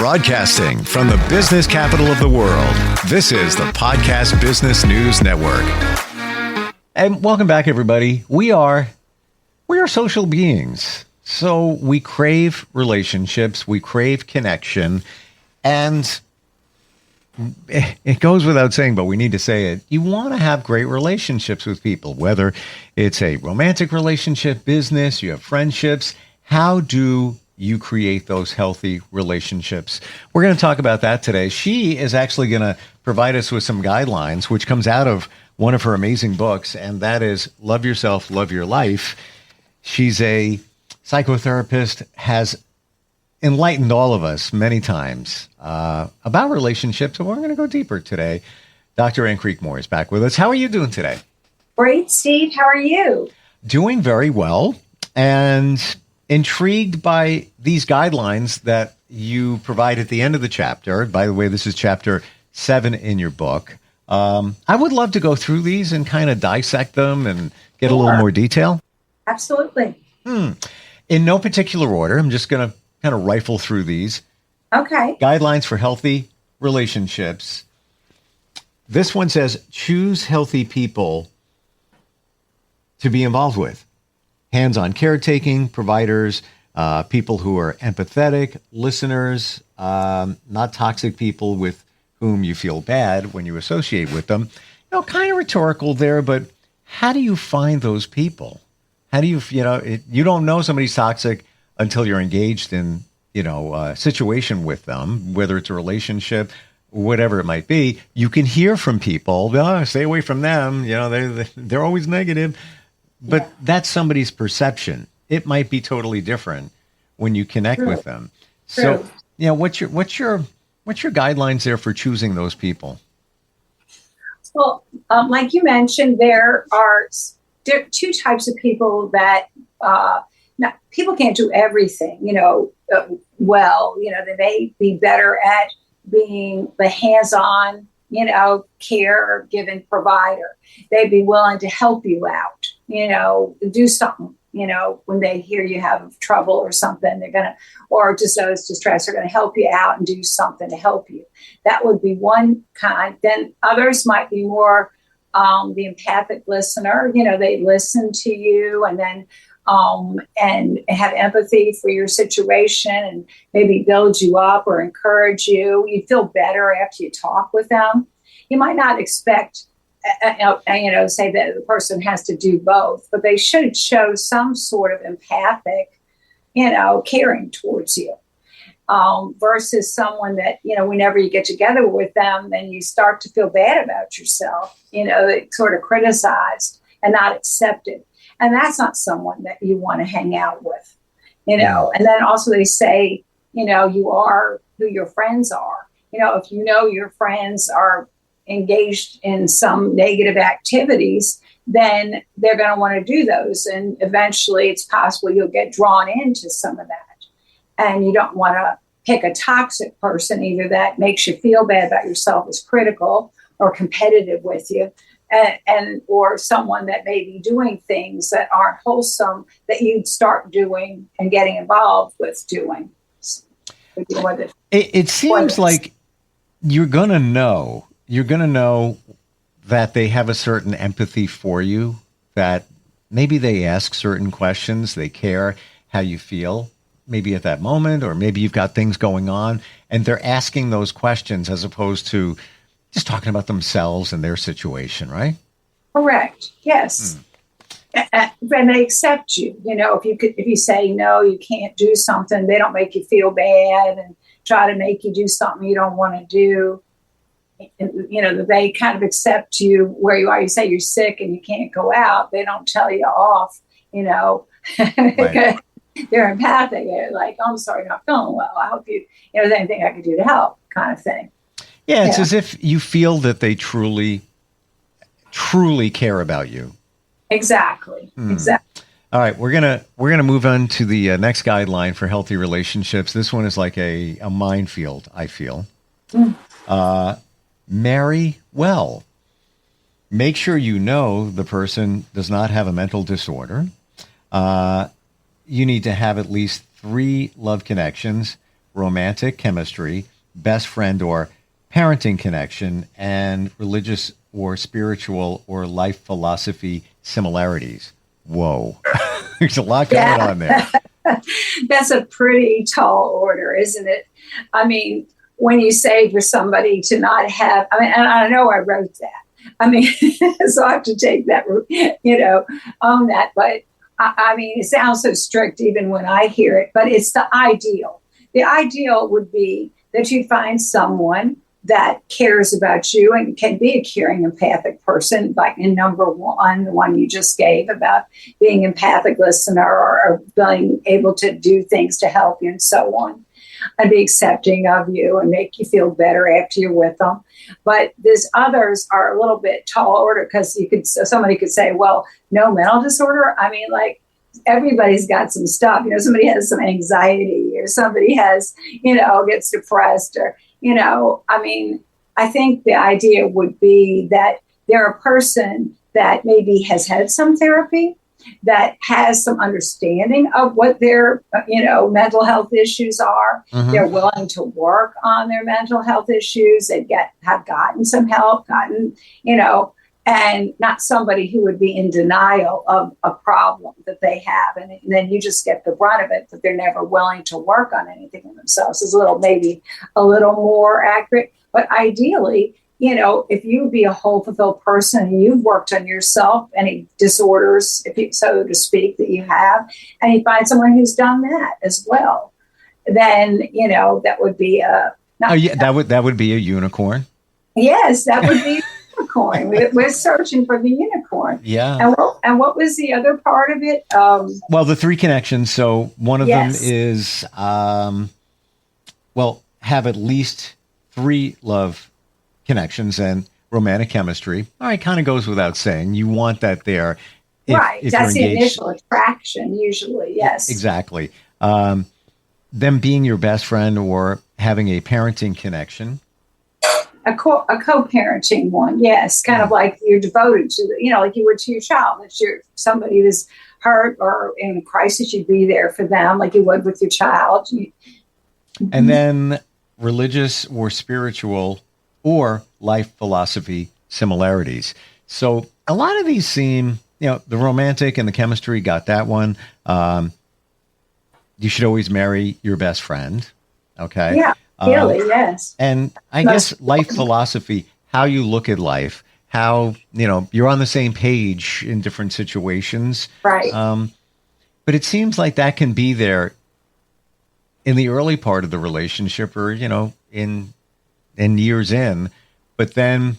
Broadcasting from the business capital of the world, this is the Podcast Business News Network. And welcome back, everybody. We are social beings. So we crave relationships, we crave connection, and it goes without saying, but we need to say it. You want to have great relationships with people, whether it's a romantic relationship, business, you have friendships. How do you create those healthy relationships? We're going to talk about that today. She is actually going to provide us with some guidelines, which comes out of one of her amazing books, and that is Love Yourself, Love Your Life. She's a psychotherapist, has enlightened all of us many times about relationships, and we're going to go deeper today. Dr. Ann Creekmore is back with us. How are you doing today? Great, Steve. How are you? Doing very well, and intrigued by these guidelines that you provide at the end of the chapter. By the way, this is chapter 7 in your book. I would love to go through these and kind of dissect them and get a little more detail. Absolutely. In no particular order. I'm just going to kind of rifle through these. Okay. Guidelines for healthy relationships. This one says, choose healthy people to be involved with. Hands-on caretaking, providers, people who are empathetic, listeners, not toxic people with whom you feel bad when you associate with them. You know, kind of rhetorical there, but how do you find those people? How do you don't know somebody's toxic until you're engaged in, a situation with them, whether it's a relationship, whatever it might be. You can hear from people, stay away from them. They're always negative. But that's somebody's perception. It might be totally different when you connect with them. True. So, what's your guidelines there for choosing those people? Well, like you mentioned, there are two types of people that people can't do everything, well. They may be better at being the hands-on, care-given provider. They'd be willing to help you out. Do something, when they hear you have trouble or something, or just notice distress, they're going to help you out and do something to help you. That would be one kind. Then others might be more the empathic listener. They listen to you and then and have empathy for your situation and maybe build you up or encourage you. You feel better after you talk with them. You might not expect say that the person has to do both, but they should show some sort of empathic, caring towards you, versus someone that, whenever you get together with them, then you start to feel bad about yourself, sort of criticized and not accepted. And that's not someone that you want to hang out with, And then also they say, you are who your friends are. If your friends are engaged in some negative activities, then they're going to want to do those. And eventually it's possible you'll get drawn into some of that. And you don't want to pick a toxic person either that makes you feel bad about yourself, is critical or competitive with you, and or someone that may be doing things that aren't wholesome that you'd start doing and getting involved with doing. It seems like you're going to know that they have a certain empathy for you, that maybe they ask certain questions, they care how you feel, maybe at that moment, or maybe you've got things going on, and they're asking those questions as opposed to just talking about themselves and their situation, right? Correct. Yes. And they accept you. If you say no, you can't do something, they don't make you feel bad and try to make you do something you don't want to do. And, they kind of accept you where you are. You say you're sick and you can't go out. They don't tell you off, Right. They're empathic. They're like, oh, I'm sorry, you're not feeling well. I hope you, there's anything I can do to help, kind of thing. Yeah, it's as if you feel that they truly care about you. Exactly. Exactly. All right, we're gonna move on to the next guideline for healthy relationships. This one is like a minefield, I feel. Marry well. Make sure the person does not have a mental disorder. You need to have at least 3 love connections romantic chemistry, best friend or parenting connection, and religious or spiritual or life philosophy similarities. Whoa. There's a lot going on there. That's a pretty tall order, isn't it? I mean, when you say for somebody to not have, I mean, and I know I wrote that. I mean, so I have to take that, own that. But I mean, it sounds so strict even when I hear it, but it's the ideal. The ideal would be that you find someone that cares about you and can be a caring, empathic person, like in number one, the one you just gave about being empathic listener or being able to do things to help you and so on, and be accepting of you and make you feel better after you're with them. But these others are a little bit tall order because somebody could say, well, no mental disorder. I mean, like, everybody's got some stuff. Somebody has some anxiety or somebody has, gets depressed or, I mean, I think the idea would be that they're a person that maybe has had some therapy, that has some understanding of what their, mental health issues are. Mm-hmm. They're willing to work on their mental health issues. They have gotten some help, and not somebody who would be in denial of a problem that they have. And then you just get the brunt of it, but they're never willing to work on anything in themselves. It's maybe a little more accurate. But ideally, if you would be a whole fulfilled person and you've worked on yourself, any disorders, so to speak, that you have, and you find someone who's done that as well, then, that would be that would be a unicorn. Yes, that would be unicorn. We're searching for the unicorn. Yeah. And what was the other part of it? Well, the three connections. So one of them is, have at least 3 love connections and romantic chemistry. All right, kind of goes without saying. You want that there. If that's the initial attraction, usually. Yes. Exactly. Them being your best friend or having a parenting connection. A co-parenting one, yes, kind of like you're devoted to, like you would to your child. If you're somebody who's hurt or in a crisis, you'd be there for them like you would with your child. And then religious or spiritual or life philosophy similarities. So a lot of these seem, the romantic and the chemistry got that one. You should always marry your best friend. Okay. Yeah. Really, yes. And I guess life philosophy, how you look at life, how, you're on the same page in different situations. Right. But it seems like that can be there in the early part of the relationship or, in years in. But then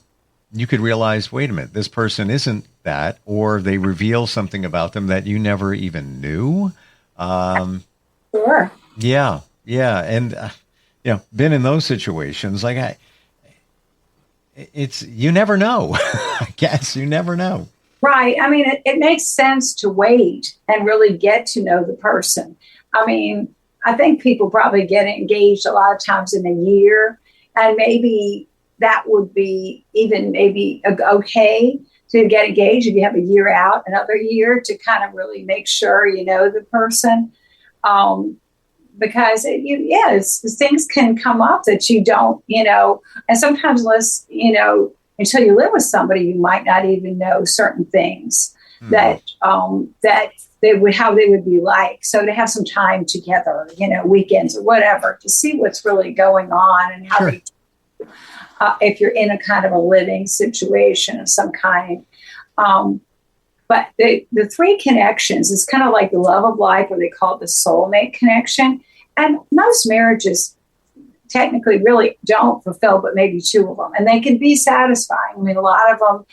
you could realize, wait a minute, this person isn't that, or they reveal something about them that you never even knew. Sure. Yeah. Yeah. And, been in those situations. Like you never know. I guess you never know. Right. I mean, it makes sense to wait and really get to know the person. I mean, I think people probably get engaged a lot of times in a year, and maybe that would be even maybe okay to get engaged if you have a year out, another year to kind of really make sure you know the person. Because things can come up that you don't, and sometimes until you live with somebody, you might not even know certain things that how they would be like. So to have some time together, weekends or whatever, to see what's really going on and how they, if you're in a kind of a living situation of some kind. But the 3 connections is kind of like the love of life, or they call it the soulmate connection. And most marriages technically really don't fulfill but maybe 2 of them. And they can be satisfying. I mean, a lot of them,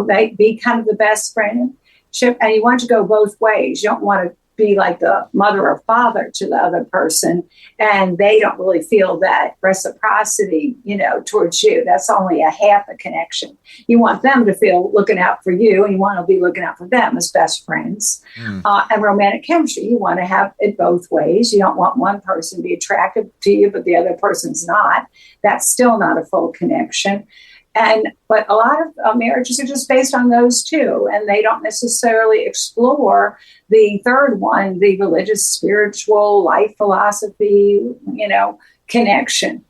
they be kind of the best friendship. And you want to go both ways. You don't want to be like the mother or father to the other person, and they don't really feel that reciprocity, towards you. That's only a half a connection. You want them to feel looking out for you, and you want to be looking out for them as best friends. And romantic chemistry, you want to have it both ways. You don't want one person to be attracted to you, but the other person's not. That's still not a full connection. But a lot of marriages are just based on those two, and they don't necessarily explore the third one, the religious, spiritual, life philosophy, connection.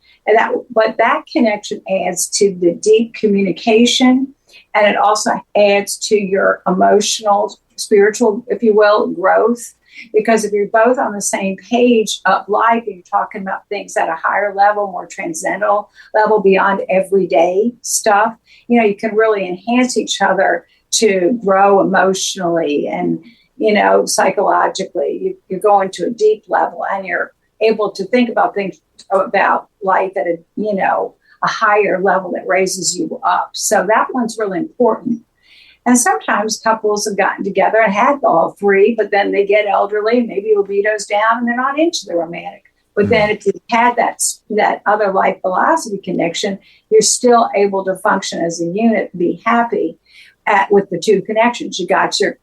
But that connection adds to the deep communication, and it also adds to your emotional, spiritual, if you will, growth. Because if you're both on the same page of life, and you're talking about things at a higher level, more transcendental level, beyond everyday stuff, you can really enhance each other to grow emotionally and, psychologically. You're going to a deep level, and you're able to think about things about life at a higher level that raises you up. So that one's really important. And sometimes couples have gotten together and had all three, but then they get elderly, maybe libido's down, and they're not into the romantic. But then if you had that other life philosophy connection, you're still able to function as a unit, be happy with the two connections. You got you're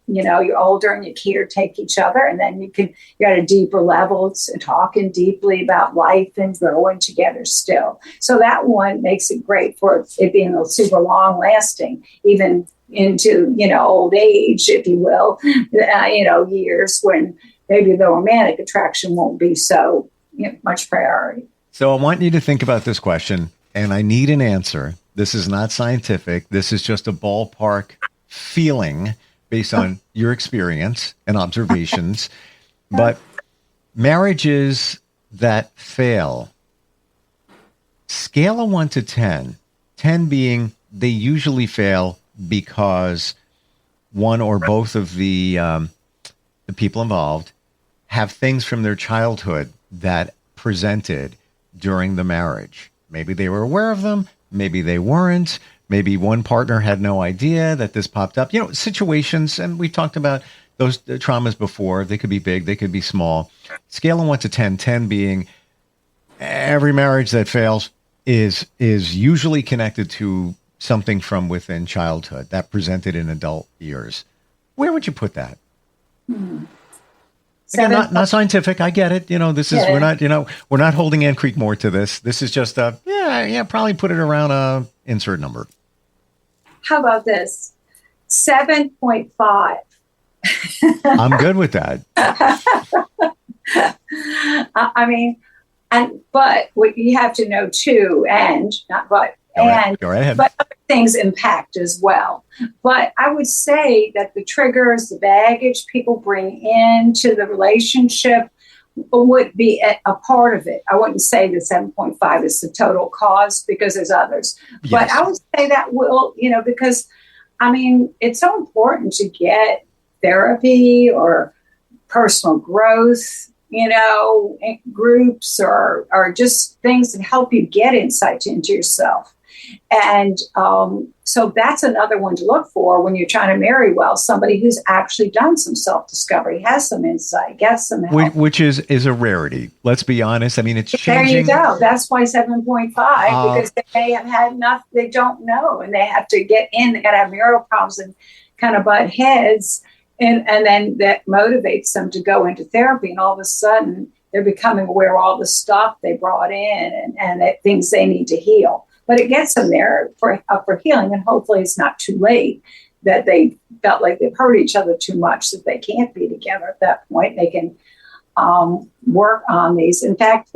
older and you caretake each other, and then you're at a deeper level, talking deeply about life and growing together still. So that one makes it great for it being super long lasting, even into old age, if you will, years when maybe the romantic attraction won't be so much priority. So I want you to think about this question, and I need an answer. This is not scientific. This is just a ballpark feeling based on your experience and observations. But marriages that fail, scale of 1 to 10, 10 being they usually fail because one or both of the people involved have things from their childhood that presented during the marriage. Maybe they were aware of them, maybe they weren't, maybe one partner had no idea that this popped up. Situations, and we talked about those traumas before. They could be big, they could be small. Scale of 1 to 10, 10 being every marriage that fails is usually connected to something from within childhood that presented in adult years. Where would you put that? Again, not scientific. I get it. This is we're not holding Ann Creekmore to this. This is just probably put it around a insert number. How about this? 7.5. I'm good with that. But what you have to know too, Go right ahead. But other things impact as well. But I would say that the triggers, the baggage people bring into the relationship would be a part of it. I wouldn't say the 7.5 is the total cause, because there's others. Yes. But I would say that will, because it's so important to get therapy or personal growth, groups or just things that help you get insight into yourself. And so that's another one to look for when you're trying to marry well, somebody who's actually done some self-discovery, has some insight, gets some help. Which is a rarity. Let's be honest. It's changing. There you go. That's why 7.5, because they have had enough, they don't know, and they have to get in, they got to have marital problems and kind of butt heads, and then that motivates them to go into therapy, and all of a sudden they're becoming aware of all the stuff they brought in and that things they need to heal. But it gets them there for healing, and hopefully it's not too late that they felt like they've hurt each other too much that they can't be together at that point. They can work on these. In fact,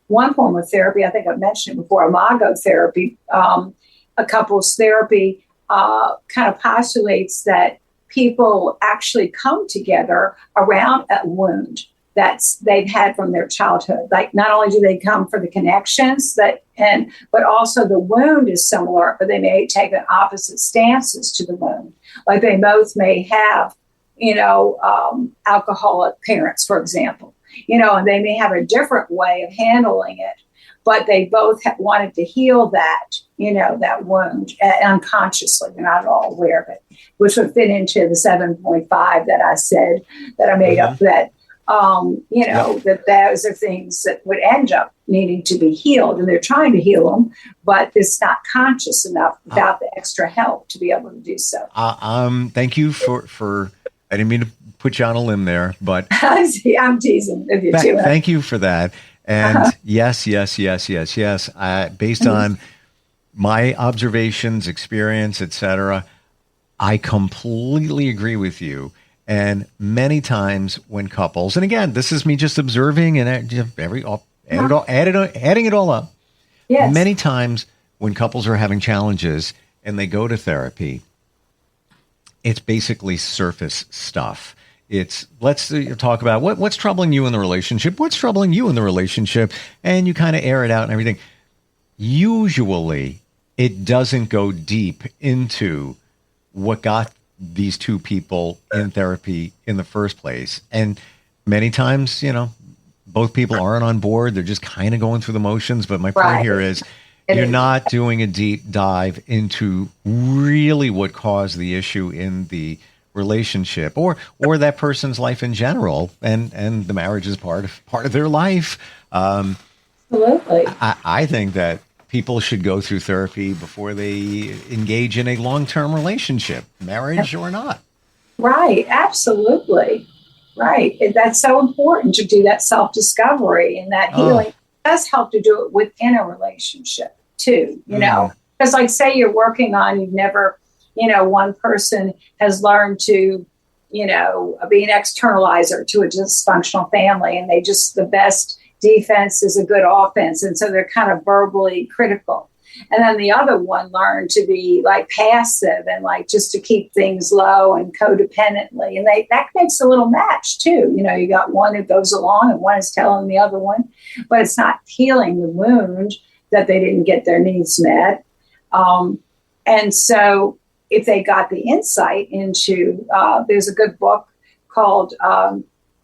one form of therapy, I think I've mentioned it before, imago therapy, a couples therapy kind of postulates that people actually come together around a wound they've had from their childhood. Like, not only do they come for the connections but also the wound is similar, but they may take opposite stances to the wound. Like, they both may have, alcoholic parents, for example, and they may have a different way of handling it, but they both wanted to heal that, that wound unconsciously. They're not at all aware of it, which would fit into the 7.5 that I said, that I made up, that that those are things that would end up needing to be healed, and they're trying to heal them, but it's not conscious enough without the extra help to be able to do so. Thank you for I didn't mean to put you on a limb there, but I'm teasing with you too. Thank you for that. And yes. Based on my observations, experience, etc., I completely agree with you. And many times when couples, and again, this is me just observing and adding it all up. Yes. Many times when couples are having challenges and they go to therapy, it's basically surface stuff. It's let's talk about what's troubling you in the relationship, what's troubling you in the relationship, and you kind of air it out and everything. Usually, it doesn't go deep into what got these two people in therapy in the first place. And many times, both people aren't on board. They're just kind of going through the motions. But my point here is you're not doing a deep dive into really what caused the issue in the relationship or that person's life in general. And the marriage is part of their life. Absolutely. I think that people should go through therapy before they engage in a long-term relationship, marriage or not. Right. Absolutely. Right. That's so important to do that self-discovery, and that healing does help to do it within a relationship too, because like say you're working on, you've never, one person has learned to, be an externalizer to a dysfunctional family, and the best defense is a good offense. And so they're kind of verbally critical. And then the other one learned to be like passive and like just to keep things low and codependently. And that makes a little match too. You got one who goes along and one is telling the other one, but it's not healing the wound that they didn't get their needs met. And so if they got the insight into, there's a good book called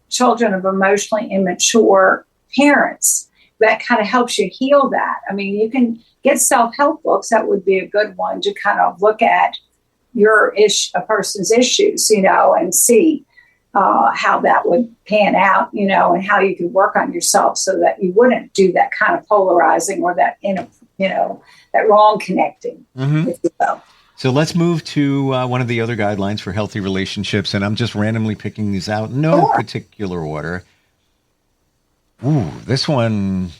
Children of Emotionally Immature Parents that kind of helps you heal that. I mean, you can get self-help books. That would be a good one to kind of look at a person's issues, and see how that would pan out, and how you could work on yourself so that you wouldn't do that kind of polarizing or that, that wrong connecting, if you will. So let's move to one of the other guidelines for healthy relationships. And I'm just randomly picking these out, no particular order. Ooh, this one,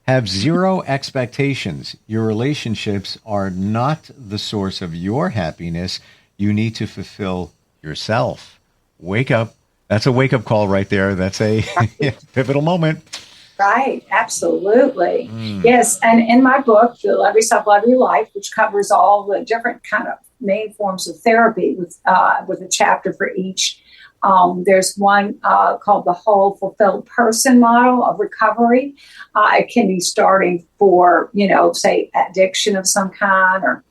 have zero expectations. Your relationships are not the source of your happiness. You need to fulfill yourself. Wake up. That's a wake-up call right there. That's a pivotal moment. Right. Absolutely. Yes. And in my book, The Love Yourself, Love Your Life, which covers all the different kind of main forms of therapy with a chapter for each. There's one called the Whole Fulfilled Person Model of Recovery. It can be starting for, say, addiction of some kind, or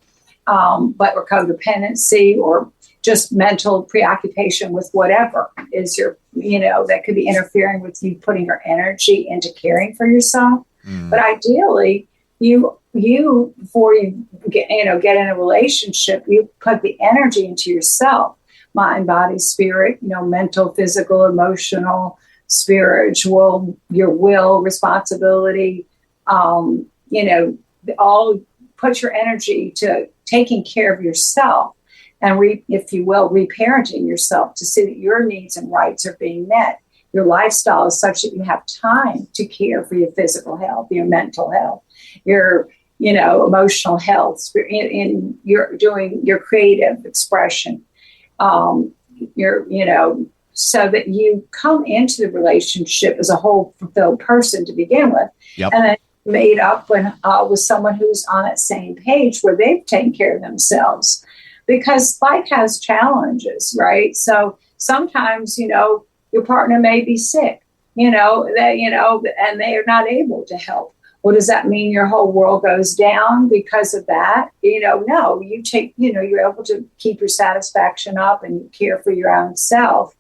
codependency, or just mental preoccupation with whatever is your, that could be interfering with you putting your energy into caring for yourself. But ideally, you before you get in a relationship, you put the energy into yourself. Mind, body, spirit, mental, physical, emotional, spiritual, your will, responsibility, all put your energy to taking care of yourself and, if you will, reparenting yourself to see that your needs and rights are being met. Your lifestyle is such that you have time to care for your physical health, your mental health, your, emotional health, in your doing your creative expression. So that you come into the relationship as a whole fulfilled person to begin with. Yep. And then made up with someone who's on that same page where they've taken care of themselves, because life has challenges, right? So sometimes, your partner may be sick, and they are not able to help. Well, does that mean your whole world goes down because of that? No, you take, you're able to keep your satisfaction up and you care for your own self.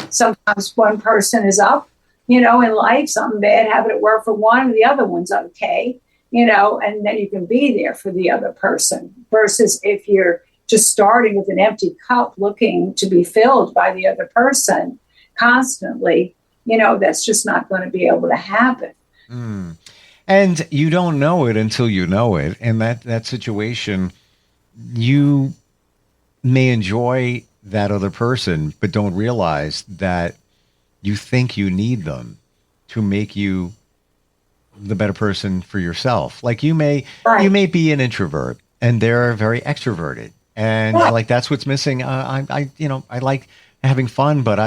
Sometimes one person is up, in life, something bad happened at work for one, and the other one's okay, and then you can be there for the other person, versus if you're just starting with an empty cup looking to be filled by the other person constantly, that's just not going to be able to happen. And you don't know it until you know it. And that situation, you may enjoy that other person, but don't realize that you think you need them to make you the better person for yourself. Like you may Right. be an introvert and they're very extroverted, and Right. like that's what's missing. I like having fun, but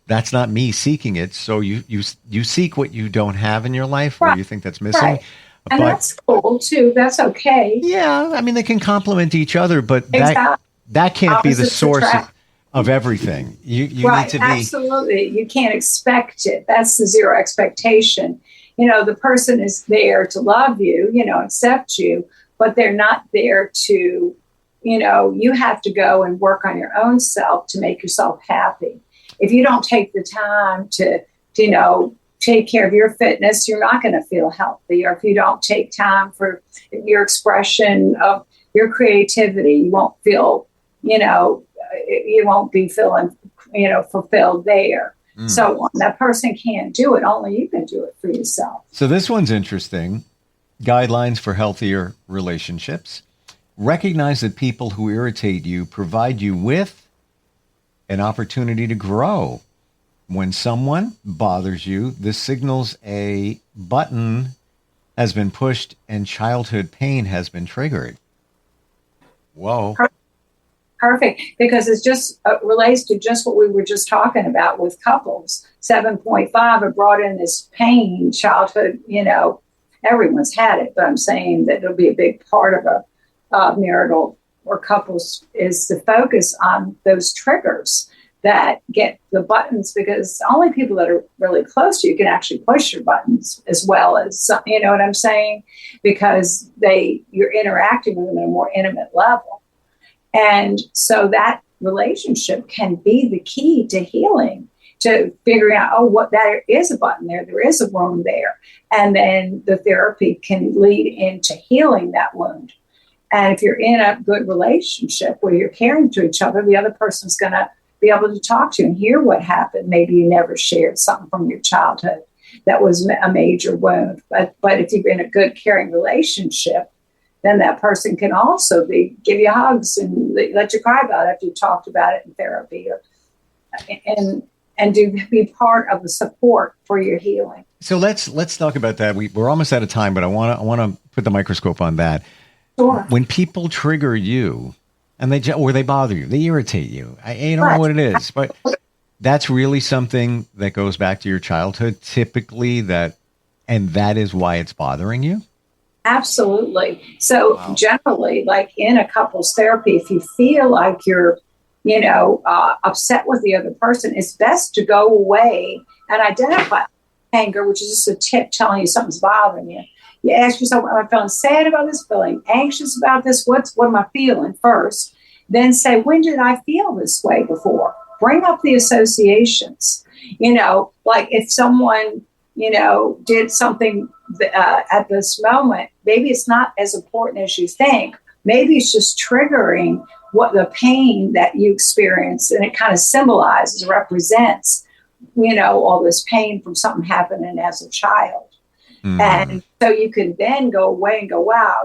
that's not me seeking it. So you seek what you don't have in your life, or Right. you think that's missing. Right. And But that's cool too. That's okay. yeah, I mean they can complement each other, but Exactly. that can't be the Opposites source attract. of everything. You Right. need to be. Absolutely. You can't expect it. That's the zero expectation. The person is there to love you, accept you, but they're not there to, you have to go and work on your own self to make yourself happy. If you don't take the time to take care of your fitness, you're not going to feel healthy. Or if you don't take time for your expression of your creativity, you won't feel, you won't be feeling, fulfilled there. So that person can't do it. Only you can do it for yourself. So this one's interesting. Guidelines for healthier relationships. Recognize that people who irritate you provide you with an opportunity to grow. When someone bothers you, this signals a button has been pushed and childhood pain has been triggered. Whoa. Perfect, because it's just relates to just what we were just talking about with couples. 7.5 have brought in this pain, childhood, everyone's had it, but I'm saying that it'll be a big part of a marital or couples is to focus on those triggers that get the buttons, because only people that are really close to you can actually push your buttons as well as, you know what I'm saying? Because you're interacting with them at a more intimate level. And so that relationship can be the key to healing, to figuring out, there is a button there is a wound there. And then the therapy can lead into healing that wound. And if you're in a good relationship where you're caring to each other, the other person's going to be able to talk to you and hear what happened. Maybe you never shared something from your childhood that was a major wound. But if you're in a good, caring relationship, then that person can also give you hugs and let you cry about it after you talked about it in therapy, and be part of the support for your healing. So let's talk about that. We're almost out of time, but I want to put the microscope on that. Sure. When people trigger you, and they bother you, they irritate you. I don't Right. know what it is, but that's really something that goes back to your childhood, typically. And that is why it's bothering you. Absolutely. So generally, like in a couples therapy, if you feel like you're, upset with the other person, it's best to go away and identify anger, which is just a tip telling you something's bothering you. You ask yourself, am I feeling sad about this, feeling anxious about this? What am I feeling first? Then say, when did I feel this way before? Bring up the associations. Like if someone, did something at this moment, maybe it's not as important as you think. Maybe it's just triggering what the pain that you experience, and it kind of symbolizes, represents, all this pain from something happening as a child. Mm. And so you can then go away and go, wow,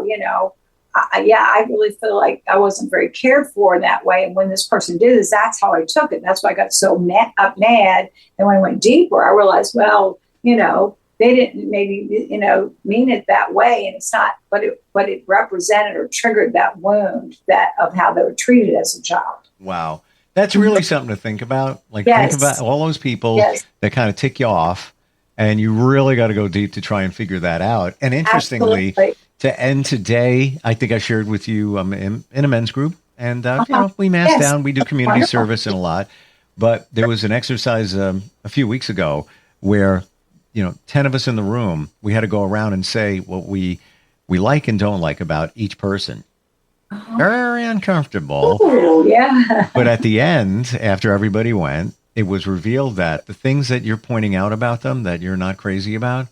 I really feel like I wasn't very cared for in that way. And when this person did this, that's how I took it. That's why I got so mad. And when I went deeper, I realized, well, they didn't maybe, mean it that way. And it's not, but it represented or triggered that wound of how they were treated as a child. Wow. That's really something to think about. Like, yes. Think about all those people yes. that kind of tick you off, and you really got to go deep to try and figure that out. And interestingly, Absolutely. To end today, I think I shared with you in a men's group, and we mass yes. down, we do community Wonderful. service and a lot. But there was an exercise a few weeks ago where 10 of us in the room, we had to go around and say what we like and don't like about each person. Very uncomfortable. Ooh, yeah. But at the end, after everybody went, it was revealed that the things that you're pointing out about them that you're not crazy about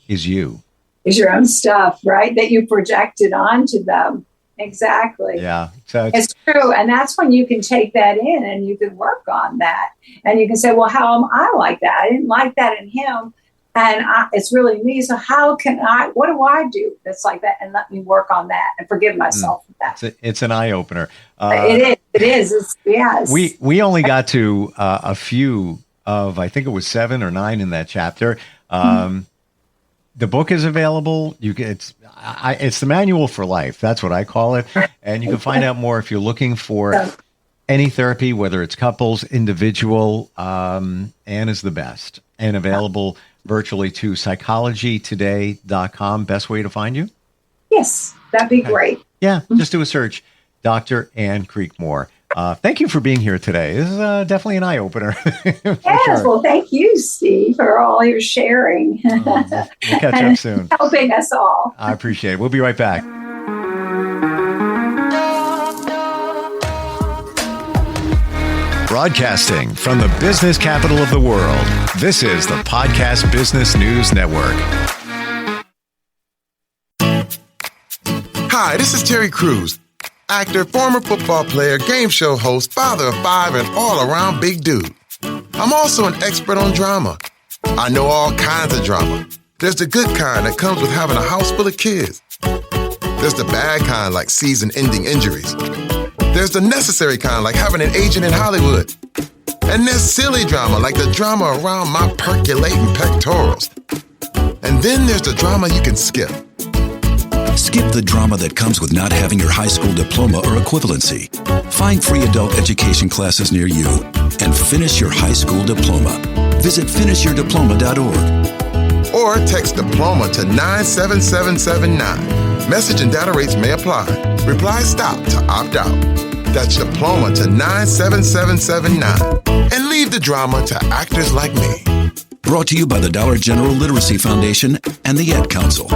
is you. Is your own stuff, right? That you projected onto them. Exactly. Yeah. So it's true. And that's when you can take that in and you can work on that. And you can say, well, how am I like that? I didn't like that in him. And it's really me. So what do I do that's like that? And let me work on that and forgive myself for that. It's an eye opener. It is. Yes. We only got to a few of, I think it was 7 or 9 in that chapter. The book is available. It's the manual for life. That's what I call it. And you can find out more if you're looking for any therapy, whether it's couples, individual. Anne is the best, and available virtually to psychologytoday.com. Best way to find you? Yes, that'd be great. Yeah, just do a search, Dr. Anne Creekmore. Thank you for being here today. This is definitely an eye-opener. Yes, sure. Well, thank you, Steve, for all your sharing. We'll catch up soon. Helping us all. I appreciate it. We'll be right back. Broadcasting from the business capital of the world, this is the Podcast Business News Network. Hi, this is Terry Crews, actor, former football player, game show host, father of 5, and all-around big dude. I'm also an expert on drama. I know all kinds of drama. There's the good kind that comes with having a house full of kids. There's the bad kind like season-ending injuries. There's the necessary kind like having an agent in Hollywood. And there's silly drama like the drama around my percolating pectorals. And then there's the drama you can skip. Skip the drama that comes with not having your high school diploma or equivalency. Find free adult education classes near you and finish your high school diploma. Visit finishyourdiploma.org. Or text diploma to 97779. Message and data rates may apply. Reply STOP to opt out. That's diploma to 97779. And leave the drama to actors like me. Brought to you by the Dollar General Literacy Foundation and the Ad Council.